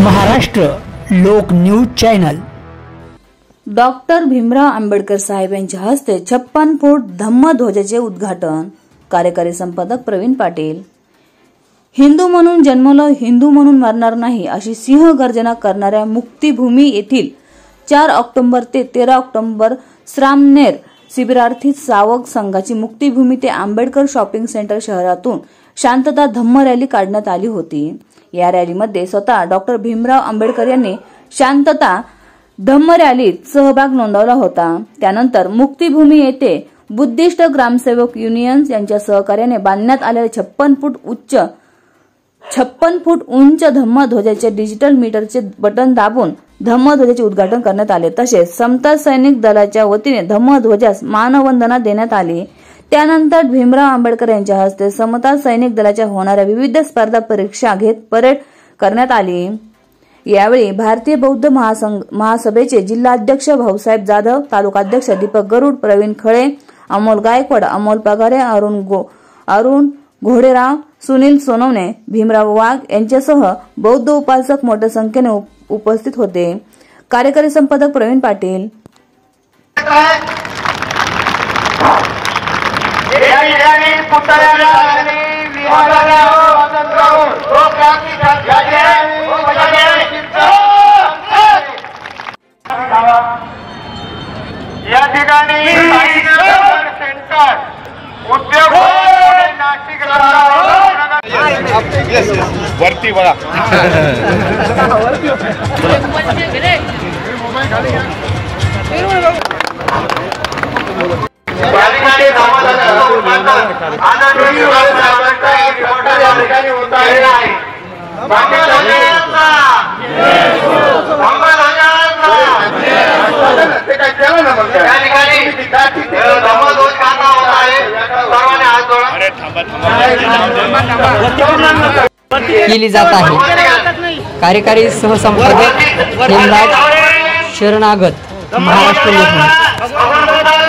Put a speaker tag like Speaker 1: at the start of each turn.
Speaker 1: Maharashtra Lok news channel.
Speaker 2: Doctor Bhimrao Ambedkar साहेब यांच्या हस्ते 56 फूट धम्मध्वजाचे उद्घाटन। कार्यकारी संपादक प्रवीण पाटील। हिंदू म्हणून जन्मलो हिंदू म्हणून मरणार नाही अशी सिंह गर्जना करणाऱ्या मुक्तीभूमी येथील 4 ऑक्टोबर ते 13 ऑक्टोबर श्रामनेर शिबिरार्थी सावक संघाची मुक्तीभूमी ते आंबेडकर शॉपिंग सेंटर शहरातून शांतता धम्म रॅली काढण्यात आली होती। या रॅलीमध्ये स्वतः डॉक्टर भीमराव आंबेडकर यांनी शांतता धम्म रॅलीत सहभाग नोंदवला होता। त्यानंतर मुक्तीभूमी येथे बुद्धिस्ट ग्रामसेवक युनियन यांच्या सहकार्याने बांधण्यात आलेले 56 फूट उंच धम्मध्वजाचे डिजिटल मीटरचे बटन दाबून धम्मध्वजाचे उद्घाटन करण्यात आले। तसेच समता सैनिक दलाच्या वतीने धम्मध्वजास मानवंदना देण्यात आली। त्यानंतर भीमराव आंबेडकर यांच्या हस्ते समता सैनिक दलाच्या होणाऱ्या विविध स्पर्धा परीक्षा घेत परेड करण्यात आली। यावेळी भारतीय बौद्ध महासभेचे जिल्हाध्यक्ष भाऊसाहेब जाधव, तालुकाध्यक्ष दीपक गरुड, प्रवीण खळे, अमोल गायकवाड, अमोल पगारे, अरुण घोडेराव, सुनील सोनवणे, भीमराव वाघ यांच्यासह बौद्ध उपासक मोठ्या संख्येने उपस्थित होते। कार्यकारी संपादक प्रवीण पाटील।
Speaker 3: या ठिकाणी सेंटर उद्योग नाशिक वरती बघा
Speaker 4: केली जात आहे। कार्यकारी सहसंपादक हेमराज शरणागत, महाराष्ट्र लोक न्यूज।